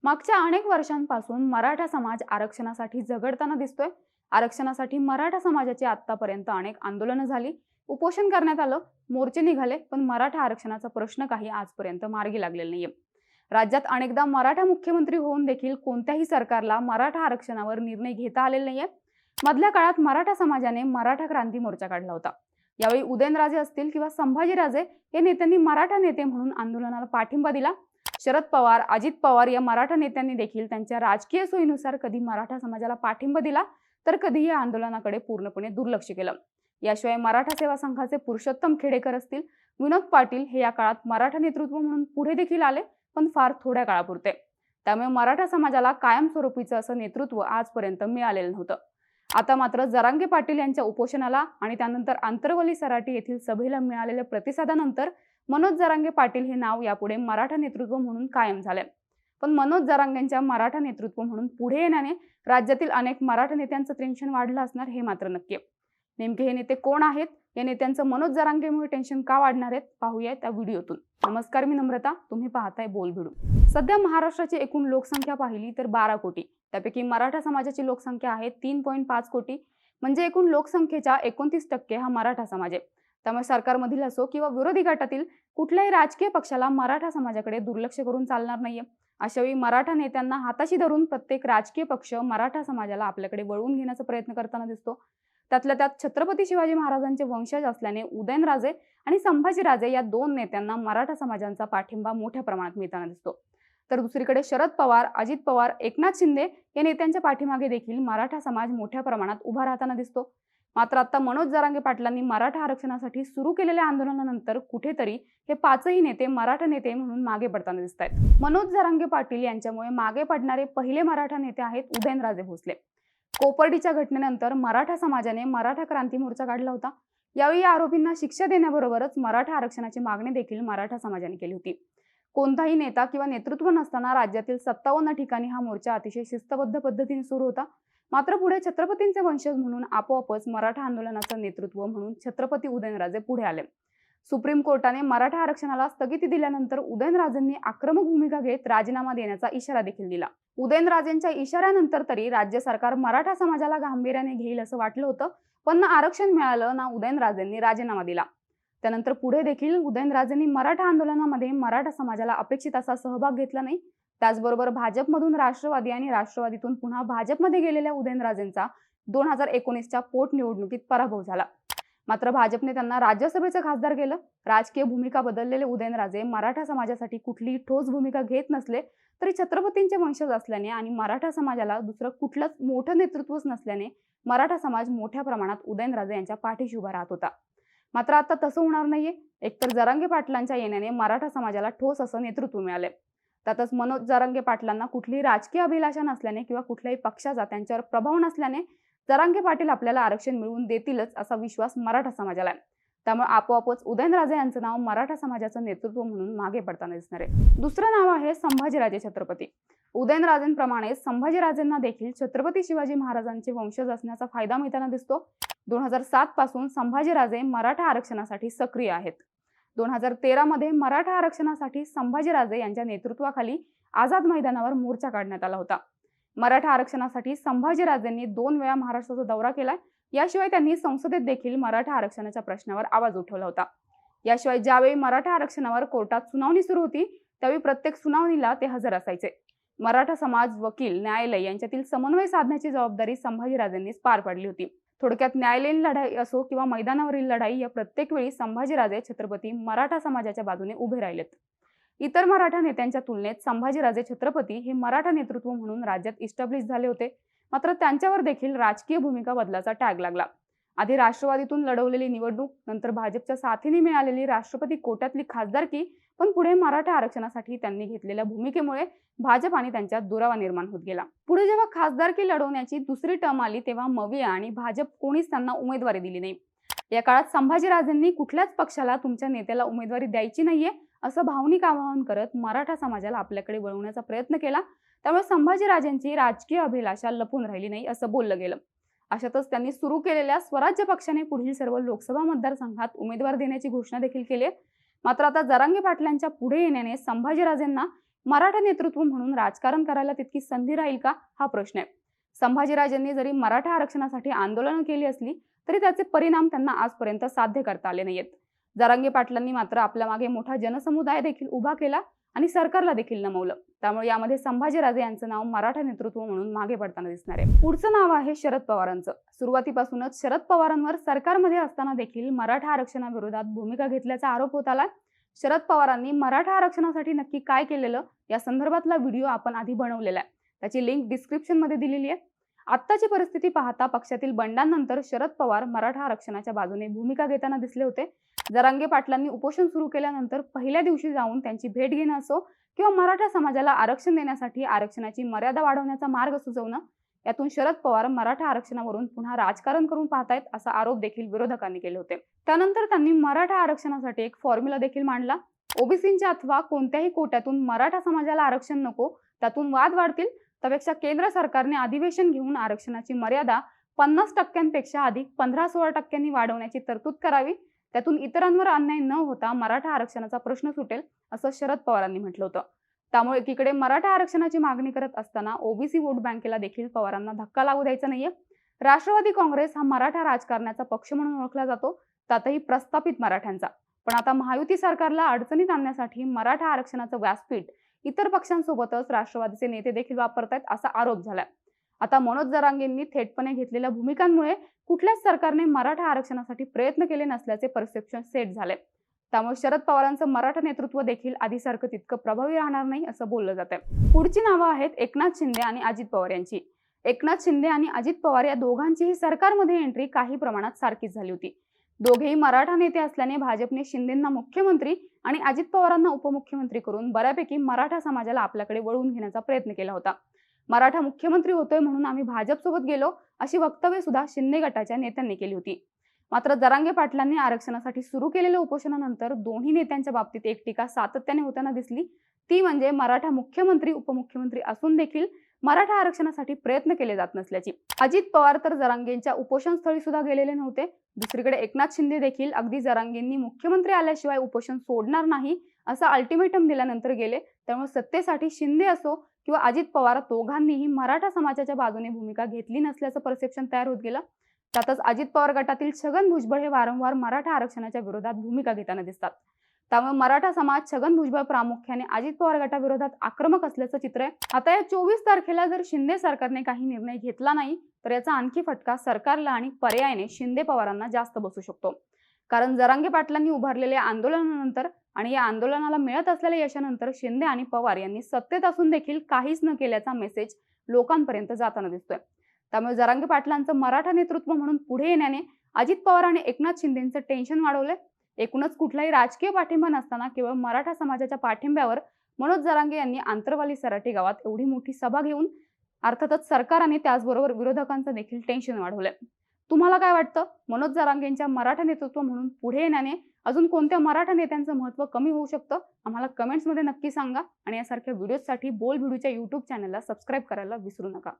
मागच्या अनेक वर्षांपासून मराठा समाज आरक्षणासाठी झगडताना दिसतोय। आरक्षणासाठी मराठा समाजाची आतापर्यंत अनेक आंदोलनं झाली, उपोषण करण्यात आलं, मोर्चे निघाले, पण मराठा आरक्षणाचा प्रश्न काही आजपर्यंत मार्गी लागलेला नाहीये। राज्यात अनेकदा मराठा मुख्यमंत्री होऊन देखील कोणत्याही सरकारला मराठा आरक्षणावर निर्णय घेता आलेला नाहीये। मधल्या काळात मराठा समाजाने मराठा क्रांती मोर्चा काढला होता। यावेळी उदयनराजे असतील किंवा संभाजीराजे या नेत्यांनी मराठा नेते म्हणून आंदोलनाला पाठिंबा दिला। शरद पवार, अजित पवार या मराठा नेत्यांनी देखील त्यांच्या राजकीय सोयीनुसार कधी मराठा समाजाला पाठिंबा दिला, तर कधी या आंदोलनाकडे पूर्णपणे दुर्लक्ष केलं। याशिवाय मराठा सेवा संघाचे पुरुषोत्तम खेडेकर असतील, विनोद पाटील हे या काळात मराठा नेतृत्व म्हणून पुढे देखील आले, पण फार थोड्या काळापुरते। त्यामुळे मराठा समाजाला कायमस्वरूपीचं असं नेतृत्व आजपर्यंत मिळालेलं नव्हतं। आता मात्र जरांगे पाटील यांच्या उपोषणाला आणि त्यानंतर आंतरवली सराटी येथील सभेला मिळालेल्या प्रतिसादानंतर मनोज जरांगे पाटील हे नाव यापुढे मराठा नेतृत्व म्हणून कायम झाले। पण मनोज जरांगेंच्या मराठा नेतृत्व म्हणून पुढे येण्याने राज्यातील अनेक मराठा नेत्यांचं टेन्शन वाढलं असणार हे मात्र नक्की। नेमके हे नेते कोण आहेत, या नेत्यांचं मनोज जरांगेमुळे टेन्शन का वाढणार आहेत, पाहूया त्या व्हिडिओतून। नमस्कार, मी नम्रता, तुम्ही पाहताय बोलभिडू। सध्या महाराष्ट्राची एकूण लोकसंख्या पाहिली तर 12 कोटी, त्यापैकी मराठा समाजाची लोकसंख्या आहे 3.5 कोटी, म्हणजे एकूण लोकसंख्येच्या 29% हा मराठा समाज आहे। त्यामुळे सरकारमधील असो किंवा विरोधी गटातील कुठल्याही राजकीय पक्षाला मराठा समाजाकडे दुर्लक्ष करून चालणार नाहीये। अशावेळी मराठा नेत्यांना हाताशी धरून प्रत्येक राजकीय पक्ष मराठा समाजाला आपल्याकडे वळवून घेण्याचा प्रयत्न करताना दिसतो। त्यातल्या त्यात छत्रपती शिवाजी महाराजांचे वंशज असल्याने उदयनराजे आणि संभाजीराजे या दोन नेत्यांना मराठा समाजाचा पाठिंबा मोठ्या प्रमाणात मिळताना दिसतो। तर दुसरीकडे शरद पवार, अजित पवार, एकनाथ शिंदे या नेत्यांच्या पाठीमागे देखील मराठा समाज मोठ्या प्रमाणात उभा राहताना दिसतो। मात्र आता मनोज जरांगे पाटलांनी मराठा आरक्षणासाठी सुरू केलेल्या आंदोलनानंतर कुठेतरी हे पाचही नेते मराठा नेते म्हणून मागे पडताना दिसत आहेत। मनोज जरांगे पाटील यांच्यामुळे मागे पडणारे पहिले मराठा नेते आहेत उदयनराजे भोसले। कोपर्डीच्या घटनेनंतर मराठा समाजाने मराठा क्रांती मोर्चा काढला होता। यावेळी आरोपींना शिक्षा देण्याबरोबरच मराठा आरक्षणाची मागणी देखील मराठा समाजाने केली होती। कोणताही नेता किंवा नेतृत्व नसताना राज्यातील 57 ठिकाणी हा मोर्चा अतिशय शिस्तबद्ध पद्धतीने सुरू होता। मात्र पुढे छत्रपतींचे वंशज म्हणून आपोआपच मराठा आंदोलनाचं नेतृत्व म्हणून छत्रपती उदयनराजे पुढे आले। सुप्रीम कोर्टाने मराठा आरक्षणाला स्थगिती दिल्यानंतर उदयनराजेंनी आक्रमक भूमिका घेत राजीनामा देण्याचा इशारा देखील दिला। उदयनराजेंच्या इशाऱ्यानंतर तरी राज्य सरकार मराठा समाजाला गांभीर्याने घेईल असं वाटलं होतं, पण ना आरक्षण मिळालं ना उदयनराजेंनी राजीनामा दिला। त्यानंतर पुढे देखील उदयनराजेंनी मराठा आंदोलनामध्ये मराठा समाजाला अपेक्षित असा सहभाग घेतला नाही। त्याचबरोबर भाजपमधून राष्ट्रवादी आणि राष्ट्रवादीतून पुन्हा भाजपमध्ये गेलेल्या उदयनराजेंचा 2019च्या पोटनिवडणुकीत पराभव झाला। मात्र भाजपने त्यांना राज्यसभेचं खासदार केलं। राजकीय भूमिका बदललेले उदयनराजे मराठा समाजासाठी कुठलीही ठोस भूमिका घेत नसले तरी छत्रपतींचे वंशज असल्याने आणि मराठा समाजाला दुसरं कुठलंच मोठं नेतृत्वच नसल्याने मराठा समाज मोठ्या प्रमाणात उदयनराजे यांच्या पाठीशी उभा राहत होता। मात्र आता तसं होणार नाहीये। एकतर जरांगे पाटलांच्या येण्याने मराठा समाजाला ठोस असं नेतृत्व मिळाले। त्यातच मनोज जरांगे पाटलांना कुठलीही राजकीय अभिलाषा नसल्याने किंवा कुठल्याही पक्षाचा त्यांच्यावर प्रभाव नसल्याने जरांगे पाटील आपल्याला आरक्षण मिळवून देतीलच असा विश्वास मराठा समाजाला आहे। त्यामुळे आपोआपच उदयनराजे यांचं नाव मराठा समाजाचं नेतृत्व म्हणून मागे पडताना दिसणार आहे। दुसरं नाव आहे संभाजीराजे छत्रपती। उदयनराजेंप्रमाणे संभाजीराजेंना देखील छत्रपती शिवाजी महाराजांचे वंशज असण्याचा फायदा मिळताना दिसतो। 2007 पासून संभाजीराजे मराठा आरक्षणासाठी सक्रिय आहेत। 2013 मध्ये मराठा आरक्षणासाठी संभाजीराजे यांच्या नेतृत्वाखाली आझाद मैदानावर मोर्चा काढण्यात आला होता। मराठा आरक्षणासाठी संभाजीराजेंनी 2 वेळा महाराष्ट्राचा दौरा केलाय। याशिवाय त्यांनी संसदेत देखील मराठा आरक्षणाच्या प्रश्नावर आवाज उठवला होता। याशिवाय ज्यावेळी मराठा आरक्षणावर कोर्टात सुनावणी सुरू होती त्यावेळी प्रत्येक सुनावणीला ते हजर असायचे। मराठा समाज, वकील, न्यायालय यांच्यातील समन्वय साधण्याची जबाबदारी संभाजीराजेंनीच पार पाडली होती। थोडक्यात न्यायालयीन लढाई असो किंवा मैदानावरील लढाई या प्रत्येक वेळी संभाजीराजे छत्रपती मराठा समाजाच्या बाजूने उभे राहिलेत। इतर मराठा नेत्यांच्या तुलनेत संभाजीराजे छत्रपती हे मराठा नेतृत्व म्हणून राज्यात इस्टॅब्लिश झाले होते। मात्र त्यांच्यावर देखील राजकीय भूमिका बदलाचा टॅग लागला। आधी राष्ट्रवादीतून लढवलेली निवडणूक, नंतर भाजपच्या साथीने मिळालेली राष्ट्रपती कोट्यातली खासदारकी, पण पुढे मराठा आरक्षणासाठी त्यांनी घेतलेल्या भूमिकेमुळे भाजप आणि त्यांच्यात दुरावा निर्माण होत गेला। पुढे जेव्हा खासदारकी लढवण्याची दुसरी टर्म आली तेव्हा मविया आणि भाजप कोणीच त्यांना उमेदवारी दिली नाही। या काळात संभाजीराजेंनी कुठल्याच पक्षाला तुमच्या नेत्याला उमेदवारी द्यायची नाहीये असं भावनिक आवाहन करत मराठा समाजाला आपल्याकडे वळवण्याचा प्रयत्न केला। त्यामुळे संभाजीराजेंची राजकीय अभिलाषा लपून राहिली नाही असं बोललं गेलं। अशातच त्यांनी सुरू केलेल्या स्वराज्य पक्षाने पुढील सर्व लोकसभा मतदारसंघात उमेदवार देण्याची घोषणा देखील केली। मात्र आता जरांगे पाटलांच्या पुढे येण्याने संभाजीराजेंना मराठा नेतृत्व म्हणून राजकारण करायला तितकी संधी राहील का, हा प्रश्न आहे. संभाजीराजेंनी जरी मराठा आरक्षणासाठी आंदोलनं केली असली तरी त्याचे परिणाम त्यांना आजपर्यंत साध्य करता आले नाहीयेत. जरांगे पाटलांनी मात्र आपल्या मागे मोठा जनसमुदाय देखील उभा केला आणि सरकारला देखील नमवलं. त्यामुळे यामध्ये संभाजीराजे यांचं नाव मराठा नेतृत्व म्हणून मागे पडताना दिसणार आहे. पुढचं नाव आहे शरद पवारांचं. सुरुवातीपासूनच शरद पवारांवर सरकारमध्ये असताना देखील मराठा आरक्षणाविरोधात भूमिका घेतल्याचा आरोप होत आला. शरद पवारांनी मराठा आरक्षणासाठी नक्की काय केलेलं या संदर्भातला व्हिडिओ आपण आधी बनवलेला आहे. त्याची लिंक डिस्क्रिप्शन मध्ये दिलेली आहे. आत्ताची परिस्थिती पाहता पक्षातील बंडांनंतर शरद पवार मराठा आरक्षणाच्या बाजूने भूमिका घेताना दिसले होते. जरांगे पाटलांनी उपोषण सुरू केल्यानंतर पहिल्या दिवशी जाऊन त्यांची भेट घेणं असो किंवा मराठा समाजाला आरक्षण देण्यासाठी आरक्षणाची मर्यादा वाढवण्याचा मार्ग सुचवणं, यातून शरद पवार मराठा आरक्षणावरून पुन्हा राजकारण करून पाहतायत असा आरोप देखील विरोधकांनी केले होते. त्यानंतर त्यांनी मराठा आरक्षणासाठी एक फॉर्म्युला देखील मांडला. ओबीसींच्या अथवा कोणत्याही कोट्यातून मराठा समाजाला आरक्षण नको, त्यातून वाद वाढतील, त्यापेक्षा केंद्र सरकारने अधिवेशन घेऊन आरक्षणाची मर्यादा 50% अधिक 15-16% वाढवण्याची तरतूद करावी. त्यातून इतरांवर अन्याय न होता मराठा आरक्षणाचा प्रश्न सुटेल असं शरद पवारांनी म्हटलं होतं. त्यामुळे एकीकडे मराठा आरक्षणाची मागणी करत असताना ओबीसी वोट बँकेला देखील पवारांना धक्का लागू द्यायचा नाहीये. राष्ट्रवादी काँग्रेस हा मराठा राजकारणाचा पक्ष म्हणून ओळखला जातो, त्यातही प्रस्थापित मराठ्यांचा. पण आता महायुती सरकारला अडचणीत आणण्यासाठी मराठा आरक्षणाचं व्यासपीठ इतर पक्षांसोबतच राष्ट्रवादीचे नेते देखील वापरतायत असा आरोप झालाय. आता मनोज जरांगेंनी थेटपणे घेतलेल्या भूमिकांमुळे कुठल्याच सरकारने मराठा आरक्षणासाठी प्रयत्न केले नसल्याचे परसेप्शन सेट झाले. त्यामुळे शरद पवारांचं मराठा नेतृत्व देखील आधीसारखं तितकं प्रभावी राहणार नाही असं बोललं जात आहे. पुढची नावं आहेत एकनाथ शिंदे आणि अजित पवार यांची. एकनाथ शिंदे आणि अजित पवार या दोघांचीही सरकारमध्ये एंट्री काही प्रमाणात सारखीच झाली होती. दोघेही मराठा नेते असल्याने भाजपने शिंदेंना मुख्यमंत्री आणि अजित पवारांना उपमुख्यमंत्री करून बऱ्यापैकी मराठा समाजाला आपल्याकडे वळवून घेण्याचा प्रयत्न केला होता. मराठा मुख्यमंत्री होतोय म्हणून आम्ही भाजपसोबत गेलो, अशी वक्तव्य सुद्धा शिंदे गटाच्या नेत्यांनी केली होती. मात्र जरांगे पाटलांनी आरक्षणासाठी सुरू केलेल्या उपोषणानंतर दोन्ही नेत्यांच्या बाबतीत एक टीका सातत्याने होताना दिसली. ती म्हणजे मराठा मुख्यमंत्री उपमुख्यमंत्री असून देखील मराठा आरक्षणासाठी प्रयत्न केले जात नसल्याची. अजित पवार तर जरांगेंच्या उपोषण स्थळी सुद्धा गेलेले नव्हते. दुसरीकडे एकनाथ शिंदे देखील अगदी जरांगेंनी मुख्यमंत्री आल्याशिवाय उपोषण सोडणार नाही असा अल्टिमेटम दिल्यानंतर गेले. त्यामुळे सत्तेसाठी शिंदे असो किंवा अजित पवार दोघांनीही मराठा समाजाच्या बाजूने भूमिका घेतली नसल्याचं परसेप्शन तयार होत गेलं. त्यातच अजित पवार गटातील छगन भुजबळ हे वारंवार मराठा आरक्षणाच्या विरोधात भूमिका घेताना दिसतात. त्यामुळे मराठा समाज छगन भुजबळ प्रामुख्याने अजित पवार गटाविरोधात आक्रमक असल्याचं चित्र आहे. आता या 24 तारखेला जर शिंदे सरकारने काही निर्णय घेतला नाही तर याचा आणखी फटका सरकारला आणि पर्यायाने शिंदे पवारांना जास्त बसू शकतो. कारण जरांगे पाटलांनी उभारलेल्या आंदोलनानंतर आणि या आंदोलनाला मिळत असलेल्या यशानंतर शिंदे आणि पवार यांनी सत्तेत असून देखील काहीच न केल्याचा मेसेज लोकांपर्यंत जाताना दिसतोय. त्यामुळे जरांगे पाटलांचं मराठा नेतृत्व म्हणून पुढे येण्याने अजित पवार आणि एकनाथ शिंदेंचं टेन्शन वाढवलंय. एकूणच कुठलाही राजकीय पाठिंबा नसताना केवळ मराठा समाजाच्या पाठिंब्यावर मनोज जरांगे यांनी आंतरवाली सराटी गावात एवढी मोठी सभा घेऊन अर्थातच सरकार आणि त्याचबरोबर विरोधकांचं देखील टेन्शन वाढवलंय. तुम्हाला काय वाटतं? मनोज जरांगेंच्या मराठा नेतृत्व म्हणून पुढे येण्याने अजून कोणत्या मराठा नेत्यांचं महत्त्व कमी होऊ शकतं? आम्हाला कमेंट्समध्ये नक्की सांगा आणि यासारख्या व्हिडिओसाठी बोल भिडूच्या YouTube चॅनलला सबस्क्राईब करायला विसरू नका.